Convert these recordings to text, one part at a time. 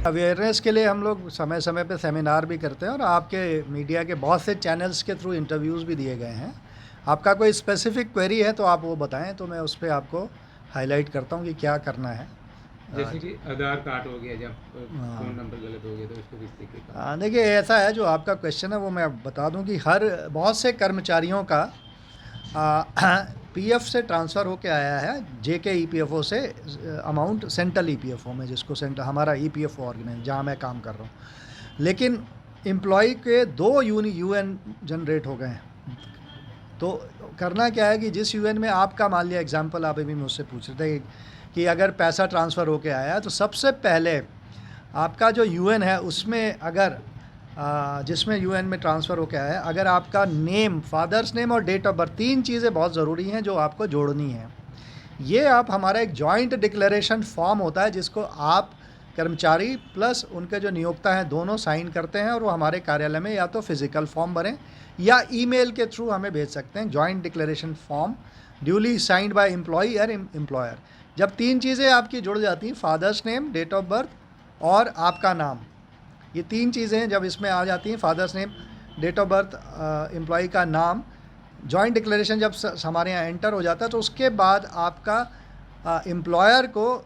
Awareness के लिए हम लोग समय समय पे सेमिनार भी करते हैं और आपके मीडिया के बहुत से चैनल्स के थ्रू इंटरव्यूज़ भी दिए गए हैं। आपका कोई स्पेसिफिक क्वेरी है तो आप वो बताएं, तो मैं उस पर आपको हाईलाइट करता हूँ कि क्या करना है। जैसे कि आधार कार्ड हो गया, जब फ़ोन हाँ, नंबर गलत हो गया तो उसको किस तरीके का? देखिए ऐसा है, जो आपका क्वेश्चन है वो मैं बता दूं कि हर बहुत से कर्मचारियों का पीएफ से ट्रांसफ़र होके आया है जेके ईपीएफओ से अमाउंट सेंट्रल ईपीएफओ में, जिसको सेंट्रल हमारा ईपीएफओ ऑर्गेनाइज जहाँ मैं काम कर रहा हूँ। लेकिन एम्प्लॉय के 2 यूएन जनरेट हो गए हैं। तो करना क्या है कि जिस यूएन में आपका, मान लिया एग्जांपल आप अभी मुझसे पूछ रहे थे कि अगर पैसा ट्रांसफ़र होके आया है तो सबसे पहले आपका जो यूएन है उसमें अगर जिसमें यूएन में ट्रांसफ़र होके आया है, अगर आपका नेम, फादर्स नेम और डेट ऑफ बर्थ, 3 चीज़ें बहुत ज़रूरी हैं जो आपको जोड़नी है। ये आप, हमारा एक जॉइंट डिक्लेरेशन फॉर्म होता है जिसको आप कर्मचारी प्लस उनके जो नियोक्ता हैं दोनों साइन करते हैं, और वो हमारे कार्यालय में या तो फिज़िकल फॉर्म भरें या ईमेल के थ्रू हमें भेज सकते हैं। Joint declaration form duly signed by employee और एम्प्लॉयर। जब 3 चीज़ें आपकी जुड़ जाती हैं, father's name, date of birth और आपका नाम, ये 3 चीज़ें जब इसमें आ जाती हैं, father's name, date of birth, employee का नाम, जॉइंट डिक्लेरेशन जब हमारे यहाँ एंटर हो जाता है, तो उसके बाद आपका एम्प्लॉयर को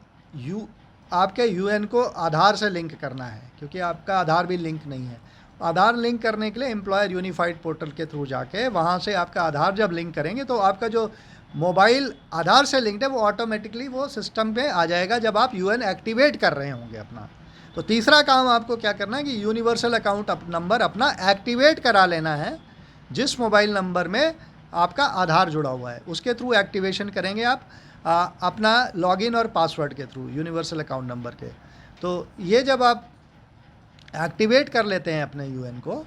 आपके यूएन को आधार से लिंक करना है, क्योंकि आपका आधार भी लिंक नहीं है। आधार लिंक करने के लिए एम्प्लॉयर यूनिफाइड पोर्टल के थ्रू जाके वहाँ से आपका आधार जब लिंक करेंगे तो आपका जो मोबाइल आधार से लिंक्ड है वो ऑटोमेटिकली वो सिस्टम पे आ जाएगा जब आप यूएन एक्टिवेट कर रहे होंगे अपना। तो तीसरा काम आपको क्या करना है कि यूनिवर्सल अकाउंट नंबर अपना एक्टिवेट करा लेना है, जिस मोबाइल नंबर में आपका आधार जुड़ा हुआ है उसके थ्रू एक्टिवेशन करेंगे आप अपना लॉगिन और पासवर्ड के थ्रू यूनिवर्सल अकाउंट नंबर के। तो ये जब आप एक्टिवेट कर लेते हैं अपने यूएन को,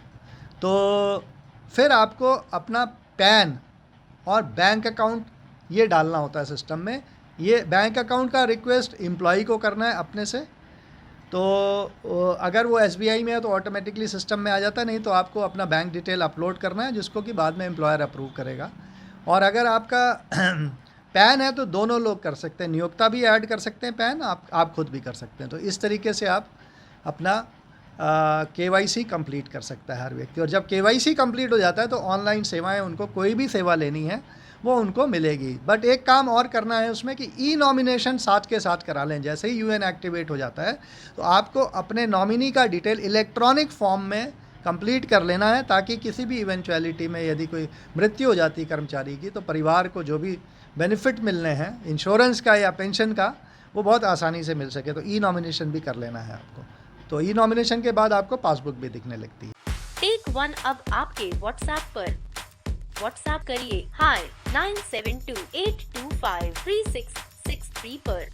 तो फिर आपको अपना पैन और बैंक अकाउंट ये डालना होता है सिस्टम में। ये बैंक अकाउंट का रिक्वेस्ट एम्प्लॉई को करना है अपने से, तो अगर वो एसबीआई में है तो ऑटोमेटिकली सिस्टम में आ जाता है, नहीं तो आपको अपना बैंक डिटेल अपलोड करना है जिसको कि बाद में एम्प्लॉयर अप्रूव करेगा। और अगर आपका पैन है तो दोनों लोग कर सकते हैं, नियोक्ता भी ऐड कर सकते हैं पैन, आप खुद भी कर सकते हैं। तो इस तरीके से आप अपना केवाईसी कंप्लीट कर सकता है हर व्यक्ति। और जब केवाईसी कंप्लीट हो जाता है तो ऑनलाइन सेवाएं, उनको कोई भी सेवा लेनी है वो उनको मिलेगी। बट एक काम और करना है उसमें कि ई नॉमिनेशन साथ के साथ करा लें। जैसे ही यूएन एक्टिवेट हो जाता है तो आपको अपने नॉमिनी का डिटेल इलेक्ट्रॉनिक फॉर्म में कंप्लीट कर लेना है, ताकि किसी भी इवेंचुअलिटी में यदि कोई मृत्यु हो जाती है कर्मचारी की तो परिवार को जो भी बेनिफिट मिलने हैं इंश्योरेंस का या पेंशन का, वो बहुत आसानी से मिल सके। तो ई नॉमिनेशन भी कर लेना है आपको। तो ई नॉमिनेशन के बाद आपको पासबुक भी दिखने लगती है। टेक वन अब आपके व्हाट्सएप पर। व्हाट्सएप करिए हाय 9728253663 पर।